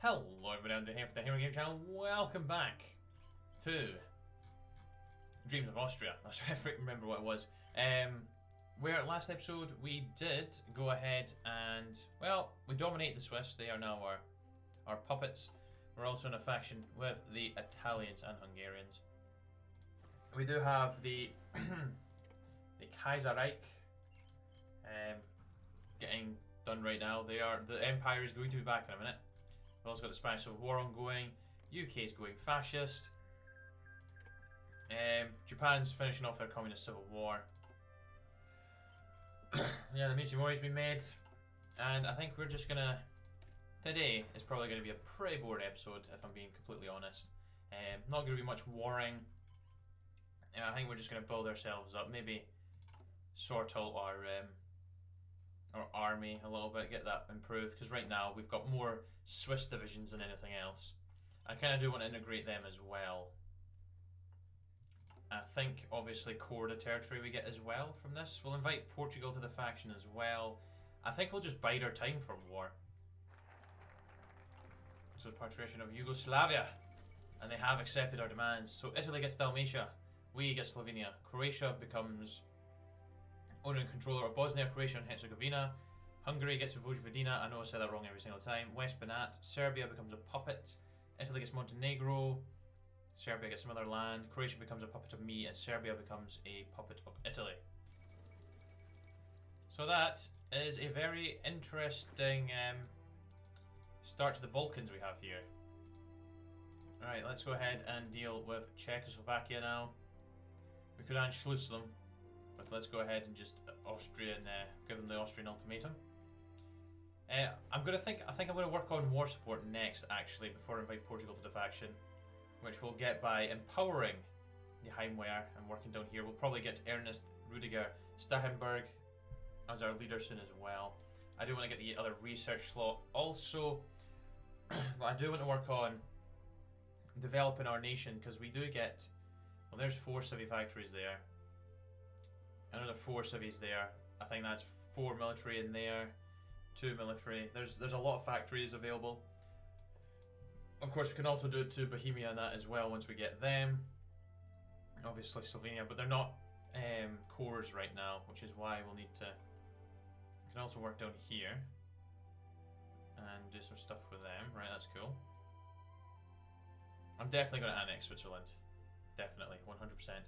Hello everybody, I'm here for the HOI4 channel. Welcome back to Dreams of Austria. That's right, I remember what it was. Where last episode we did go ahead and, well, we dominate the Swiss. They are now our puppets. We're also in a faction with the Italians and Hungarians. We do have the the Kaiserreich getting done right now. The Empire is going to be back in a minute. We've also got the Spanish Civil War ongoing. UK is going fascist. Japan's finishing off their Communist Civil War. Yeah, the Mishimori's been made. And I think we're just gonna... Today is probably going to be a pretty boring episode, if I'm being completely honest. Not going to be much warring. I think we're just going to build ourselves up. Maybe sort out our army a little bit, get that improved, because right now we've got more Swiss divisions than anything else. I kind of do want to integrate them as well. I think obviously core the territory we get as well from this. We'll invite Portugal to the faction as well. I think we'll just bide our time for war. So repatriation of Yugoslavia, and they have accepted our demands. So Italy gets Dalmatia, we get Slovenia, Croatia becomes owner and controller of Bosnia, Croatia and Herzegovina. Hungary gets Vojvodina. I know I say that wrong every single time. West Banat. Serbia becomes a puppet. Italy gets Montenegro. Serbia gets some other land. Croatia becomes a puppet of me, and Serbia becomes a puppet of Italy. So that is a very interesting start to the Balkans we have here. Alright, let's go ahead and deal with Czechoslovakia now. We could Anschluss them, but let's go ahead and just give them the Austrian ultimatum. I think I'm gonna work on war support next, actually, before I invite Portugal to the faction, which we'll get by empowering the Heimwehr and working down here. We'll probably get Ernest Rudiger Stachenberg as our leader soon as well. I do want to get the other research slot also, but I do want to work on developing our nation, because we do get, well, there's 4 civvy factories there. Another 4 civvies there. I think that's 4 military in there, 2 military. There's a lot of factories available. Of course, we can also do it to Bohemia and that as well once we get them. Obviously Slovenia, but they're not cores right now, which is why we'll need to... We can also work down here and do some stuff with them. Right, that's cool. I'm definitely going to annex Switzerland. Definitely, 100%.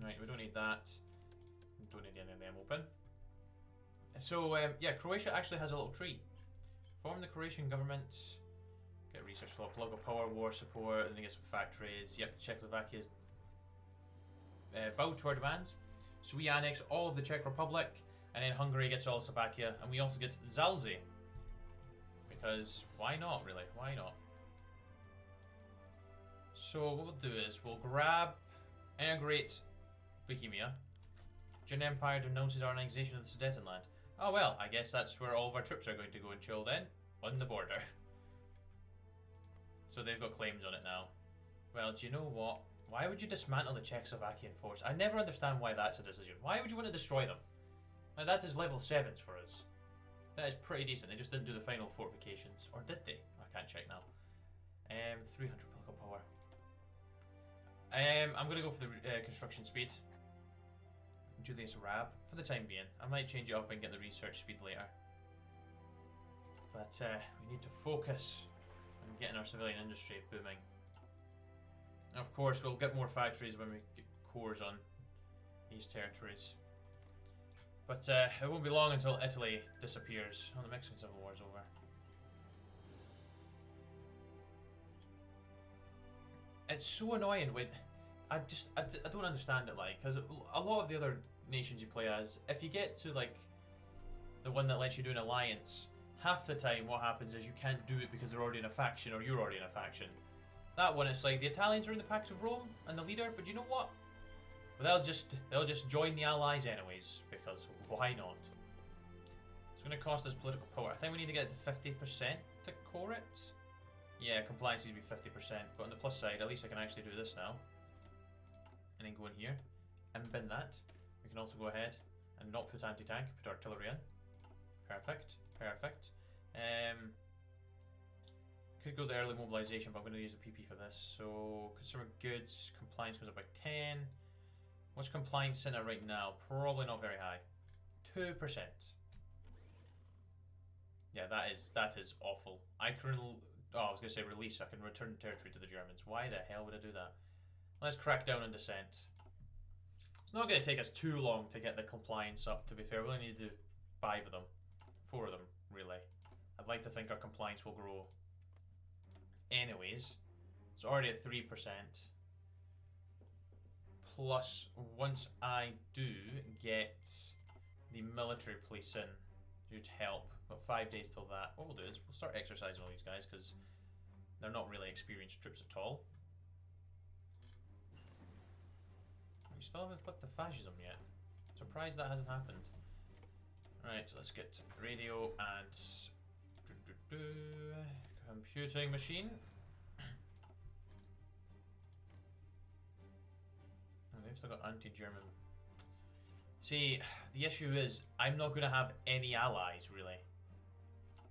Right, we don't need that. We don't need any of them open. So, yeah, Croatia actually has a little tree. Form the Croatian government. Get research law, political power, war support, and then get some factories. Yep, Czechoslovakia's bowed to our demands. So we annex all of the Czech Republic, and then Hungary gets all of Slovakia, and we also get Zalzi. Because why not, really? Why not? So what we'll do is we'll integrate Bohemia. German Empire denounces our annexation of the Sudetenland. Oh well, I guess that's where all of our troops are going to go and chill then, on the border. So they've got claims on it now. Well, do you know what? Why would you dismantle the Czechoslovakian force? I never understand why that's a decision. Why would you want to destroy them? Now that's his level 7s for us. That is pretty decent. They just didn't do the final fortifications. Or did they? I can't check now. 300 political power. I'm going to go for the construction speed. Julius Rab, for the time being. I might change it up and get the research speed later. But we need to focus on getting our civilian industry booming. And of course, we'll get more factories when we get cores on these territories. But it won't be long until Italy disappears. Oh, the Mexican Civil War is over. It's so annoying when I don't understand it, like, because a lot of the other nations you play as, if you get to like the one that lets you do an alliance, half the time what happens is you can't do it because they're already in a faction or you're already in a faction. That one, it's like the Italians are in the Pact of Rome and the leader, but you know what? Well, they'll just join the allies anyways, because why not? It's going to cost us political power. I think we need to get to 50% to core it. Yeah, compliance needs to be 50%, but on the plus side, at least I can actually do this now. And then go in here and bin that. We can also go ahead and not put anti-tank, put artillery in. Perfect, perfect. Could go to early mobilization, but I'm going to use the PP for this. So, consumer goods, compliance goes up by 10. What's compliance in at right now? Probably not very high. 2%. Yeah, that is awful. I was going to say release. I can return territory to the Germans. Why the hell would I do that? Let's crack down on dissent. It's not going to take us too long to get the compliance up, to be fair. We only need to do 5 of them. 4 of them, really. I'd like to think our compliance will grow. Anyways, it's already at 3%. Plus, once I do get the military police in, you'd help. Got 5 days till that. What we'll do is we'll start exercising all these guys because they're not really experienced troops at all. We still haven't flipped the fascism yet. Surprised that hasn't happened. Right, so let's get radio and computing machine. And they've still got anti-German. See, the issue is I'm not going to have any allies really.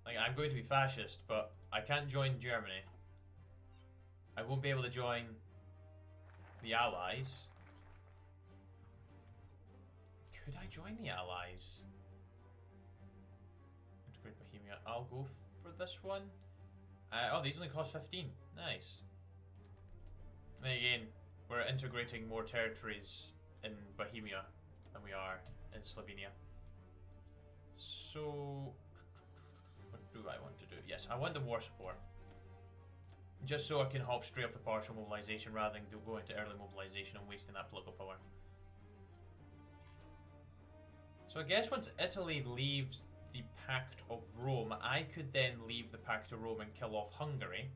Like, I'm going to be fascist, but I can't join Germany. I won't be able to join the allies. Could I join the allies? Integrate Bohemia. I'll go for this one. Oh, these only cost 15. Nice. And again, we're integrating more territories in Bohemia than we are in Slovenia. So, what do I want to do? Yes, I want the war support. Just so I can hop straight up to partial mobilization rather than going to early mobilization and wasting that political power. So I guess once Italy leaves the Pact of Rome, I could then leave the Pact of Rome and kill off Hungary,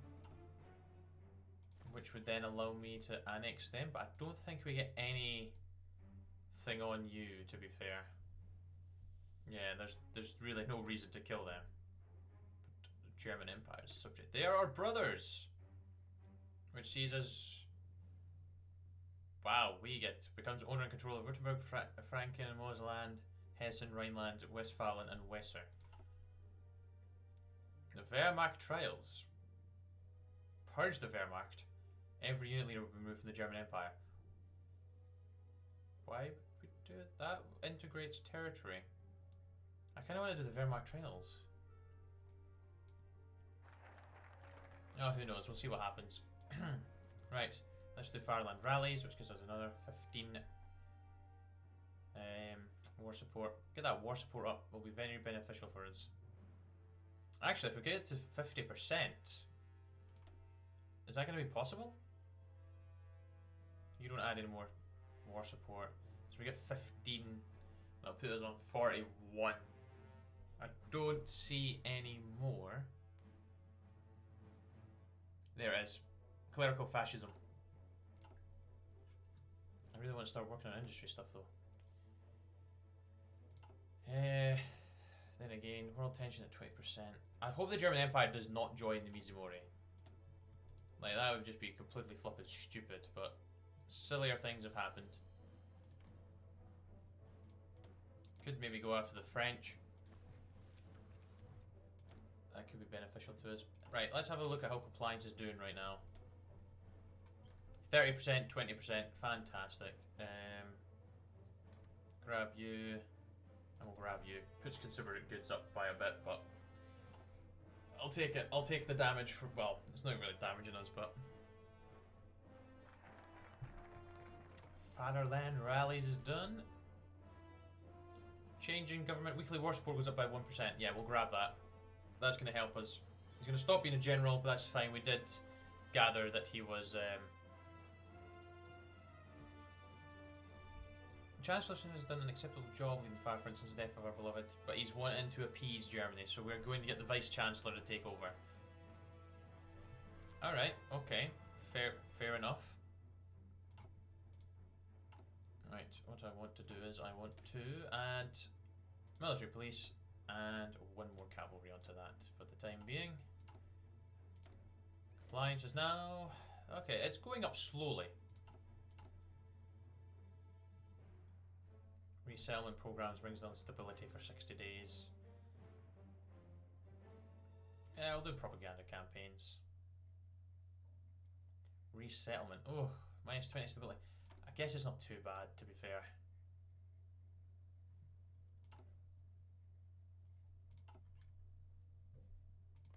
which would then allow me to annex them, but I don't think we get anything on you, to be fair. Yeah, there's really no reason to kill them. But the German Empire is subject. They are our brothers! Which sees us... Wow, becomes owner and control of Württemberg, Franken and Moselland, Hessen, Rhineland, Westphalen and Weser. The Wehrmacht trials. Purge the Wehrmacht. Every unit leader will be removed from the German Empire. Why would we do it? That integrates territory. I kind of want to do the Wehrmacht trials. Oh, who knows? We'll see what happens. Right, let's do Fireland rallies, which gives us another 15 war support. Get that war support up will be very beneficial for us. Actually, if we get it to 50%, is that going to be possible? You don't add any more war support. So we get 15. That'll put us on 41. I don't see any more. There it is. Clerical fascism. I really want to start working on industry stuff though. Then again, world tension at 20%. I hope the German Empire does not join the Mizimori. Like, that would just be completely flippin' stupid, but sillier things have happened. Could maybe go after the French. That could be beneficial to us. Right, let's have a look at how compliance is doing right now. 30%, 20%, fantastic. Grab you, and we'll grab you. Puts consumer goods up by a bit, but I'll take it. I'll take the damage for, well, it's not really damaging us, but Fatherland rallies is done. Changing government weekly war support goes up by 1%. Yeah, we'll grab that. That's going to help us. He's going to stop being a general, but that's fine. We did gather that he was. Chancellor has done an acceptable job leading far, for instance, the death of our beloved, but he's wanting to appease Germany, so we're going to get the Vice Chancellor to take over. Alright, okay. Fair enough. Right, what I want to do is I want to add military police and 1 more cavalry onto that for the time being. Compliance is now... Okay, it's going up slowly. Resettlement programs brings down stability for 60 days. Yeah, I'll do propaganda campaigns. resettlement. Oh, minus 20 stability. I guess it's not too bad, to be fair.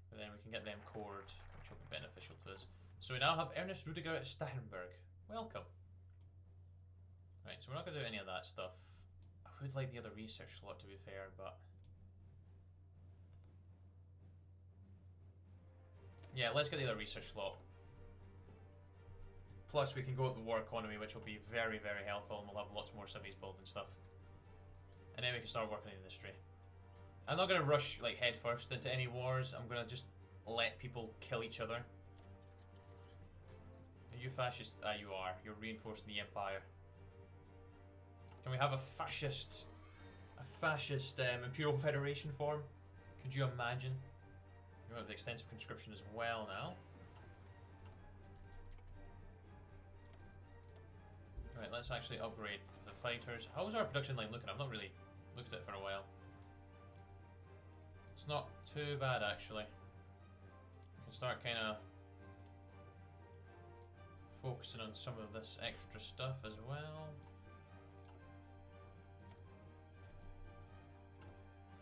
But then we can get them cored, which will be beneficial to us. So we now have Ernest Rudiger at Steinberg. Welcome. Right, so we're not going to do any of that stuff. I would like the other research slot, to be fair, but... yeah, let's get the other research slot. Plus, we can go up the war economy, which will be very, very helpful, and we'll have lots more cities built and stuff. And then we can start working in industry. I'm not going to rush, like, head first into any wars. I'm going to just let people kill each other. Are you fascist? Ah, you are. You're reinforcing the empire. Can we have a fascist Imperial Federation form? Could you imagine? You have the extensive conscription as well now. Right, let's actually upgrade the fighters. How's our production line looking? I've not really looked at it for a while. It's not too bad, actually. We can start kind of focusing on some of this extra stuff as well.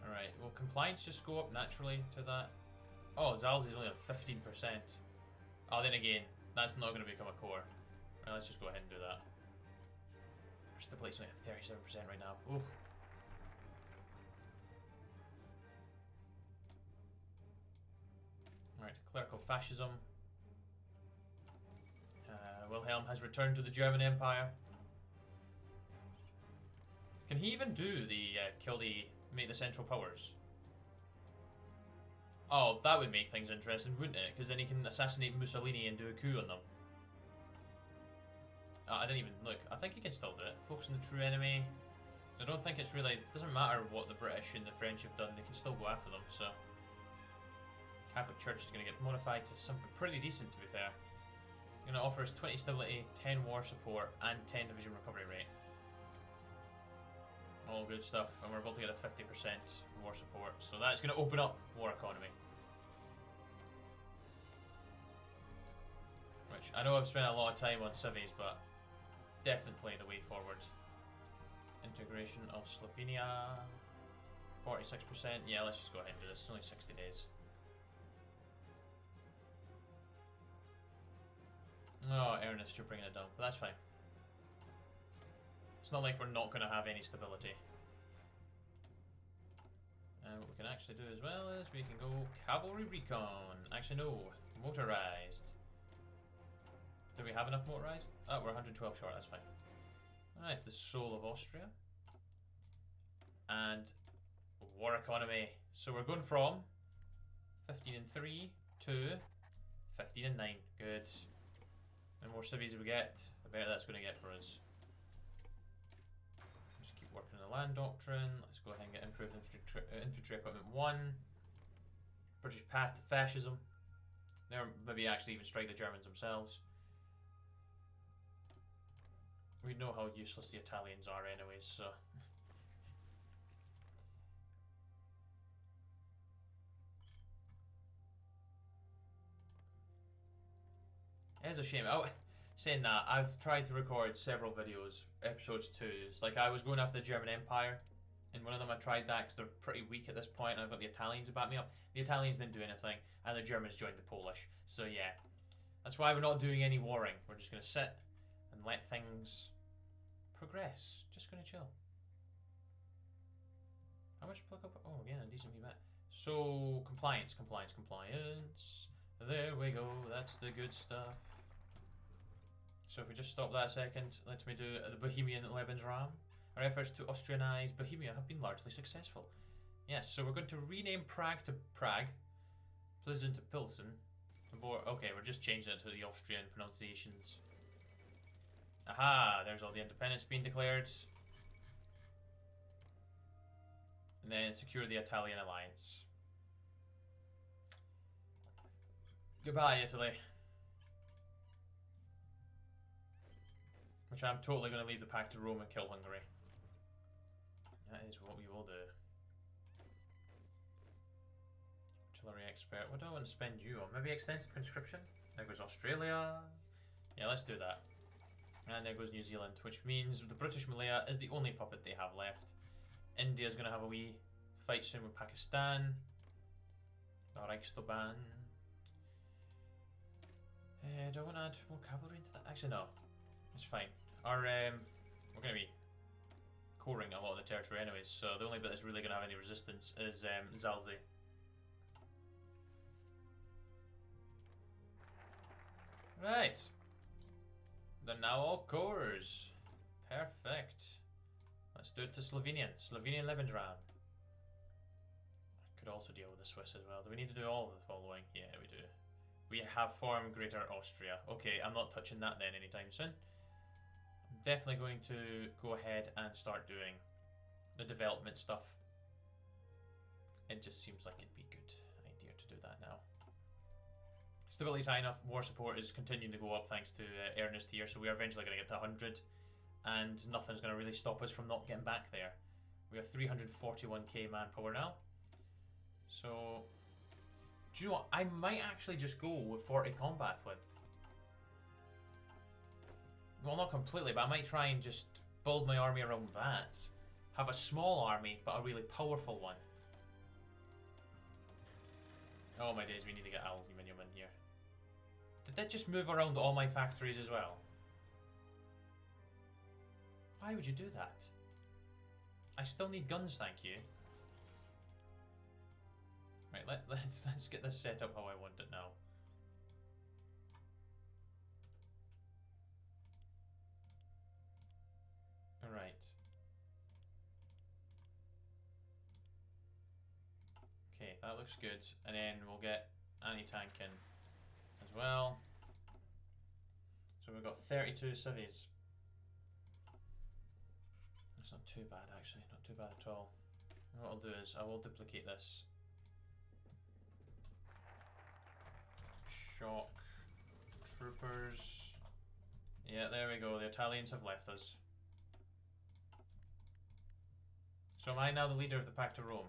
Alright, will compliance just go up naturally to that? Oh, Zal's is only at 15%. Oh, then again, that's not going to become a core. Right, let's just go ahead and do that. Our stability's only at 37% right now. Oof. Alright, clerical fascism. Wilhelm has returned to the German Empire. Can he even do the make the Central Powers? Oh, that would make things interesting, wouldn't it? Because then he can assassinate Mussolini and do a coup on them. I didn't even look. I think he can still do it. Focus on the true enemy. I don't think it's really... it doesn't matter what the British and the French have done. They can still go after them, so... Catholic Church is going to get modified to something pretty decent, to be fair. Going to offer us 20 stability, 10 war support, and 10 division recovery rate. All good stuff, and we're about to get a 50% war support, so that's going to open up war economy. Which, I know I've spent a lot of time on civies, but definitely the way forward. Integration of Slovenia, 46%, yeah, let's just go ahead and do this, it's only 60 days. Oh, Ernest, you're bringing it down, but that's fine. It's not like we're not going to have any stability. And what we can actually do as well is we can go cavalry recon. Actually, no, motorized. Do we have enough motorized? Oh, we're 112 short, that's fine. Alright, the soul of Austria. And war economy. So we're going from 15 and 3 to 15 and 9. Good. The more cities we get, the better that's going to get for us. Just keep working on the land doctrine. Let's go ahead and get improved infantry equipment 1. British path to fascism. There, maybe actually even strike the Germans themselves. We know how useless the Italians are anyways, so... It is a shame. Oh, saying that, I've tried to record several videos, episodes 2s. Like, I was going after the German Empire. In one of them I tried that because they're pretty weak at this point, and I've got the Italians to back me up. The Italians didn't do anything, and the Germans joined the Polish. So yeah, that's why we're not doing any warring. We're just going to sit and let things progress. Just going to chill. How much pluck up? Oh, again, a decent wee bit. So, compliance, compliance, compliance. There we go, that's the good stuff. So if we just stop that a second, let me do the Bohemian Lebensraum. Our efforts to Austrianize Bohemia have been largely successful. Yes, so we're going to rename Prague to Prague, Pilsen to Pilsen. Okay, we're just changing it to the Austrian pronunciations. Aha, there's all the independence being declared. And then secure the Italian alliance. Goodbye, Italy. Which I'm totally going to leave the Pact of Rome and kill Hungary. That is what we will do. Artillery expert. What do I want to spend you on? Maybe extensive conscription? There goes Australia. Yeah, let's do that. And there goes New Zealand, which means the British Malaya is the only puppet they have left. India's going to have a wee fight soon with Pakistan. Reichstoban. Do I want to add more cavalry into that? Actually, no. It's fine. Our we're going to be coring a lot of the territory anyways, so the only bit that's really going to have any resistance is Zalzi. Right. They're now all cores. Perfect. Let's do it to Slovenian. Slovenian Lebensraum. I could also deal with the Swiss as well. Do we need to do all of the following? Yeah, we do. We have formed Greater Austria. Okay, I'm not touching that then anytime soon. I'm definitely going to go ahead and start doing the development stuff. It just seems like it'd be a good idea to do that now. Stability's high enough. War support is continuing to go up thanks to Ernest here, so we are eventually going to get to 100, and nothing's going to really stop us from not getting back there. We have 341k manpower now. So, do you know what? I might actually just go with 40 combat width. Well, not completely, but I might try and just build my army around that. Have a small army, but a really powerful one. Oh my days, we need to get aluminium in here. Did that just move around all my factories as well? Why would you do that? I still need guns, thank you. Right, let's get this set up how I want it now. Alright. Okay, that looks good. And then we'll get anti-tank in as well. So we've got 32 civvies. That's not too bad actually, not too bad at all. And what I'll do is I will duplicate this. Shock troopers. Yeah, there we go. The Italians have left us. So am I now the leader of the Pact of Rome?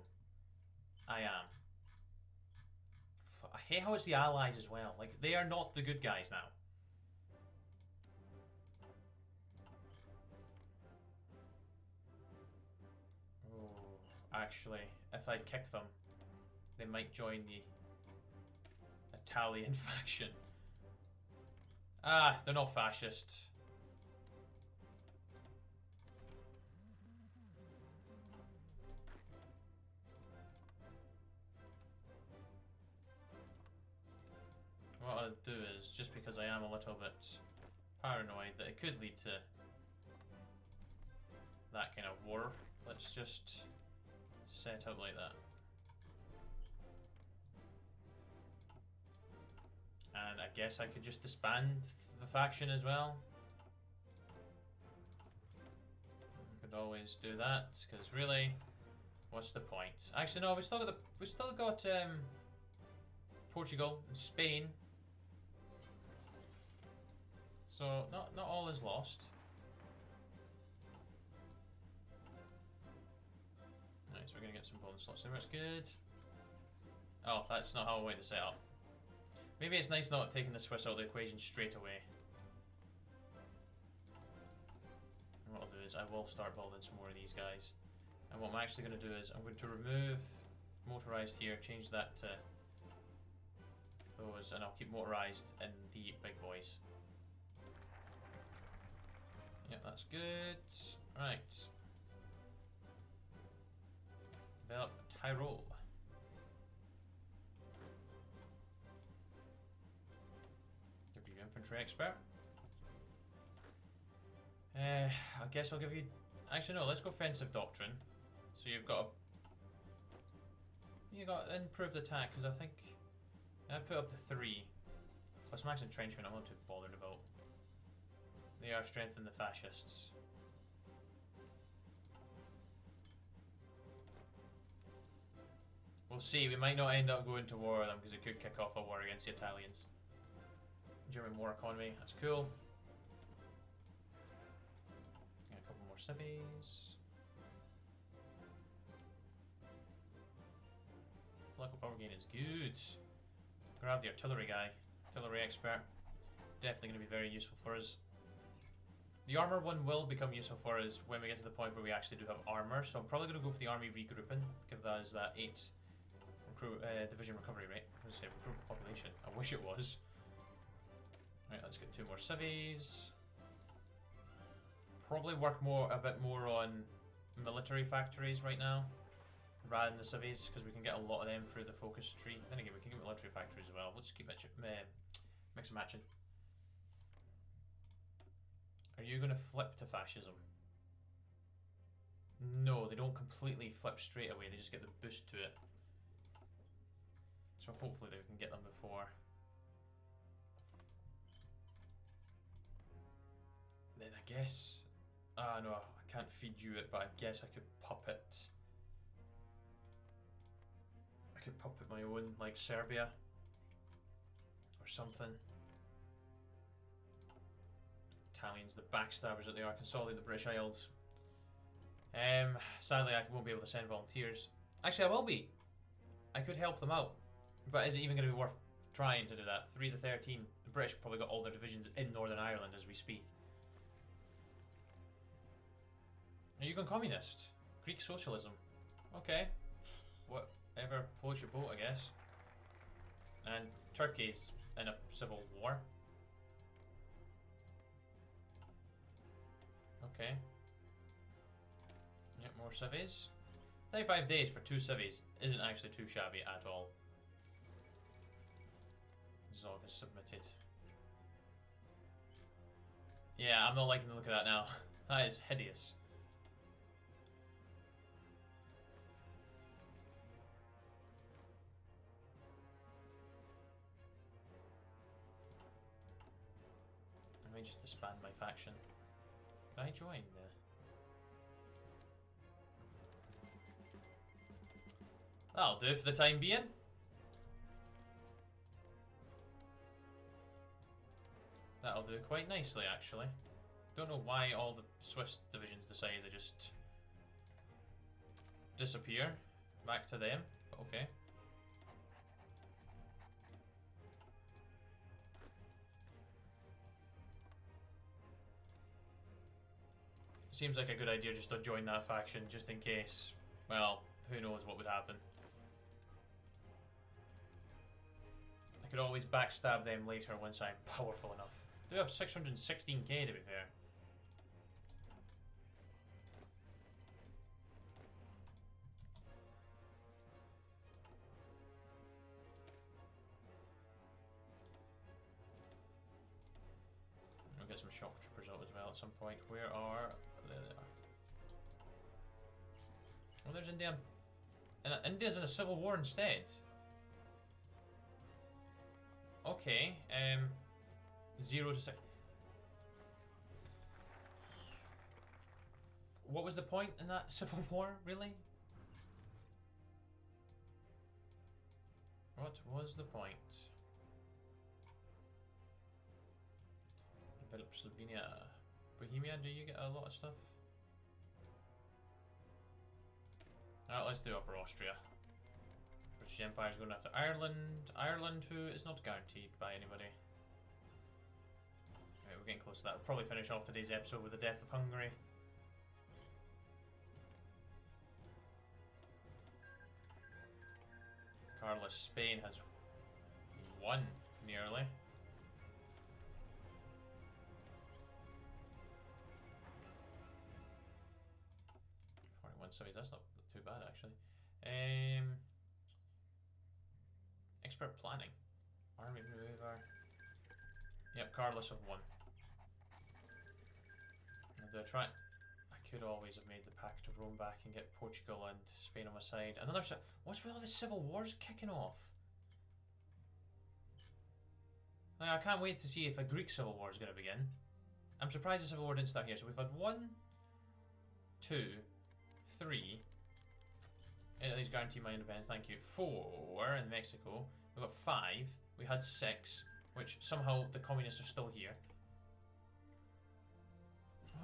I am. I hate how it's the allies as well. Like, they are not the good guys now. Oh, actually, if I kick them, they might join the Italian faction. Ah, they're not fascist. What I'll do is, just because I am a little bit paranoid that it could lead to that kind of war, let's just set up like that. And I guess I could just disband the faction as well. I could always do that, because really, what's the point? Actually, no, we still got Portugal and Spain. So not all is lost. Right, so we're gonna get some bonus slots there. That's good. Oh, that's not how I want to set up. Maybe it's nice not taking the Swiss out of the equation straight away. And what I'll do is I will start building some more of these guys. And what I'm actually going to do is I'm going to remove motorized here, change that to those, and I'll keep motorized in the big boys. Yep, that's good. Right. Develop Tyrol. Give you infantry expert. I guess I'll give you... Actually no, let's go offensive doctrine. So you've got improved attack, because I think I put up to 3. Plus max entrenchment I'm not too bothered about. They are strengthening the fascists. We'll see, we might not end up going to war with them because it could kick off a war against the Italians. German war economy, that's cool. Got a couple more civvies. Local power gain is good. Grab the artillery guy, artillery expert. definitely going to be very useful for us. The armor one will become useful for us when we get to the point where we actually do have armor, so I'm probably going to go for the army regrouping, give us that 8 division recovery rate. I was going to say recruit population, I wish it was. Right, let's get 2 more civies. Probably work a bit more on military factories right now, rather than the civies, because we can get a lot of them through the focus tree. Then again, we can get military factories as well. We'll just keep mix and matching. Are you going to flip to fascism? No, they don't completely flip straight away, they just get the boost to it. So hopefully they can get them before. Then I guess... no, I can't feed you it, but I guess I could puppet... I could puppet my own, like Serbia. Or something. Italians, the backstabbers that they are, consolidate the British Isles. Sadly, I won't be able to send volunteers. Actually, I will be. I could help them out. But is it even going to be worth trying to do that? 3 to 13. The British probably got all their divisions in Northern Ireland as we speak. Are you going communist? Greek socialism. Okay. Whatever floats your boat, I guess. And Turkey's in a civil war. Okay. Yep, more civies. 35 days for 2 civies isn't actually too shabby at all. Zog is submitted. Yeah, I'm not liking the look of that now. That is hideous. I may just disband my faction. Can I join? That'll do for the time being. That'll do quite nicely, actually. Don't know why all the Swiss divisions decided to just disappear. Back to them, but okay. Seems like a good idea just to join that faction, just in case. Well, who knows what would happen. I could always backstab them later once I'm powerful enough. I do have 616k to be fair. I'll get some shock troopers out as well at some point. Where are... There they are. Oh, there's India. And India's in a civil war instead. Okay, 0 to 6. What was the point in that civil war, really? What was the point? Develop Slovenia. Bohemia, do you get a lot of stuff? Alright, let's do Upper Austria. British Empire is going after Ireland. Ireland, who is not guaranteed by anybody. Right, we're getting close to that. We'll probably finish off today's episode with the death of Hungary. Carlos, Spain has won nearly. Cities, that's not too bad actually. Expert planning. Army maneuver. Yep, Carlos have won. And I could always have made the Pact of Rome back and get Portugal and Spain on my side. What's with all the civil wars kicking off? I can't wait to see if a Greek civil war is going to begin. I'm surprised the civil war didn't start here. So we've had 1, 2, 3. Italy's guaranteed my independence, thank you. 4 in Mexico. We've got 5. We had 6, which somehow the communists are still here.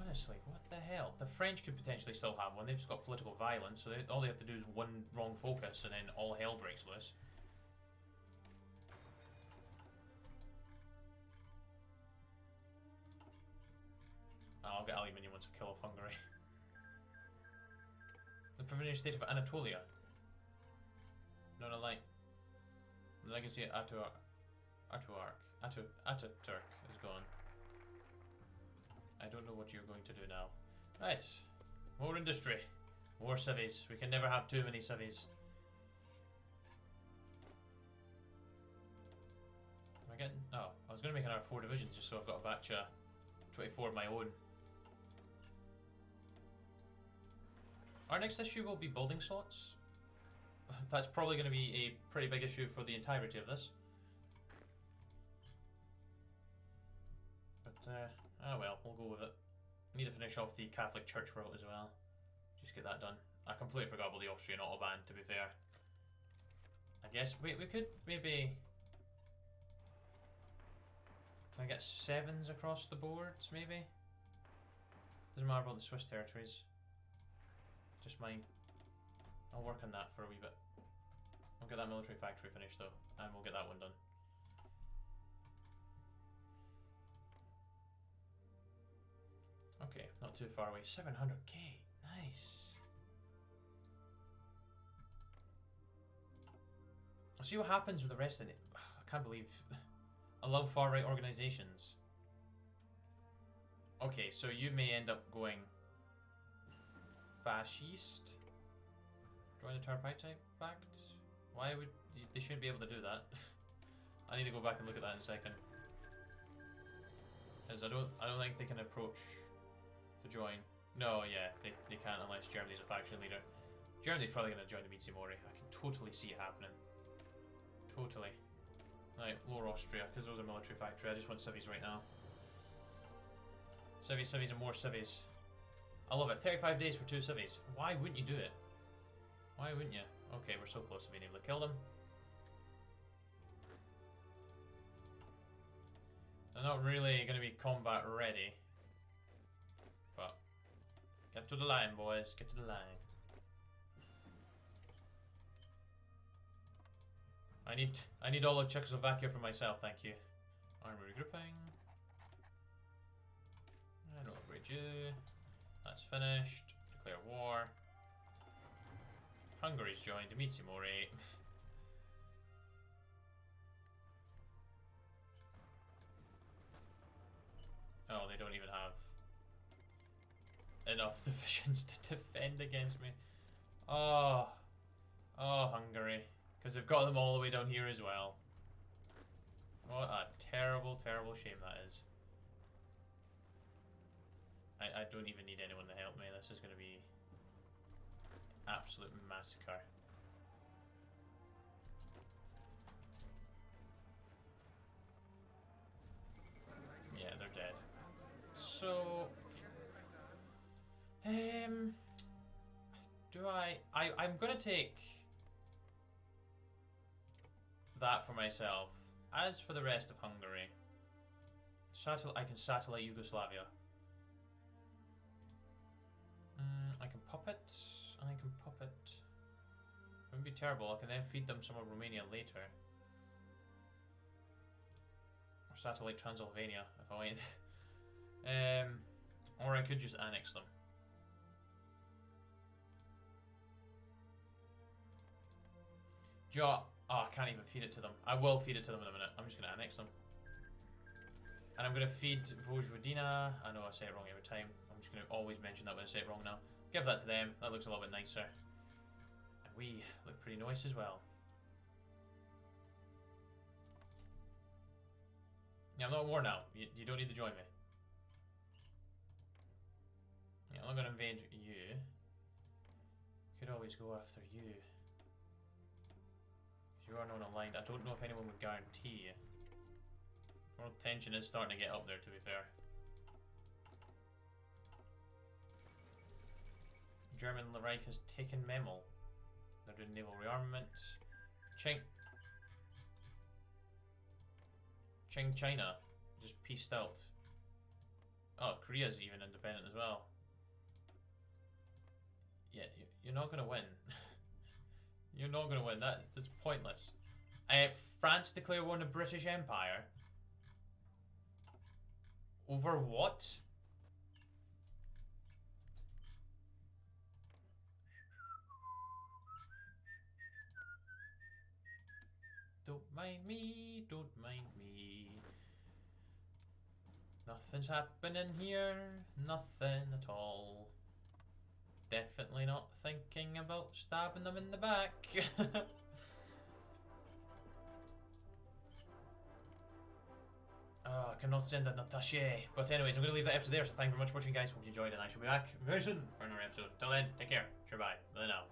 Honestly, what the hell? The French could potentially still have one. They've just got political violence, so all they have to do is one wrong focus and then all hell breaks loose. I'll get aluminium once I kill off Hungary. The provincial state of Anatolia. No, like the legacy of Ataturk is gone. I don't know what you're going to do now. Right, more industry, more cities. We can never have too many cities. Am I getting? Oh, I was going to make another 4 divisions just so I've got a batch of 24 of my own. Our next issue will be building slots. That's probably going to be a pretty big issue for the entirety of this. But, oh well, we'll go with it. I need to finish off the Catholic Church route as well. Just get that done. I completely forgot about the Austrian autobahn, to be fair. I guess we could maybe... Can I get 7s across the boards, maybe? Doesn't matter about the Swiss territories. Just mine. I'll work on that for a wee bit. I'll get that military factory finished though, and we'll get that one done. Okay, not too far away. 700k, nice. I'll see what happens with the rest of it. I can't believe I love far right organizations. Okay, so you may end up going fascist. Join the Tripartite Pact? Why would they shouldn't be able to do that? I need to go back and look at that in a second. Because I don't think they can approach to join. No, yeah, they can't unless Germany's a faction leader. Germany's probably going to join the Mizi Mori. I can totally see it happening. Totally. Right, lower Austria, because those are military factory. I just want civies right now. Civies, civies, and more civies. I love it. 35 days for 2 civies. Why wouldn't you do it? Why wouldn't you? Okay, we're so close to being able to kill them. They're not really going to be combat ready. But get to the line, boys. Get to the line. I need all of Czechoslovakia for myself, thank you. Army regrouping. I don't upgrade you. That's finished. Declare war. Hungary's joined. Mizi Mori. Oh, they don't even have enough divisions to defend against me. Oh, Hungary. Because they've got them all the way down here as well. What a terrible, terrible shame that is. I don't even need anyone to help me. This is going to be absolute massacre. Yeah, they're dead. So, I'm gonna take that for myself. As for the rest of Hungary, I can satellite Yugoslavia. I can pop it, and I can pop it. Wouldn't be terrible. I can then feed them some of Romania later. Or satellite Transylvania, if I want. Or I could just annex them. Oh, I can't even feed it to them. I will feed it to them in a minute. I'm just going to annex them. And I'm going to feed Vojvodina. I know I say it wrong every time. I'm just going to always mention that when I say it wrong now. Give that to them. That looks a little bit nicer. And we look pretty nice as well. Yeah, I'm not at war now. You don't need to join me. Yeah, I'm not going to invade you. Could always go after you. You are non-aligned. I don't know if anyone would guarantee. World tension is starting to get up there, to be fair. German Reich has taken Memel. They're doing naval rearmament. Qing China just pieced out. Oh, Korea's even independent as well. Yeah, you're not gonna win. You're not going to win. That's pointless. France declare war on the British Empire? Over what? Don't mind me, don't mind me. Nothing's happening here, nothing at all. Definitely not thinking about stabbing them in the back. Oh, I cannot send an attaché. But anyways, I'm going to leave that episode there, so thank you very much for watching, guys. Hope you enjoyed, and I shall be back very soon for another episode. Till then, take care. Sure, bye. Bye now.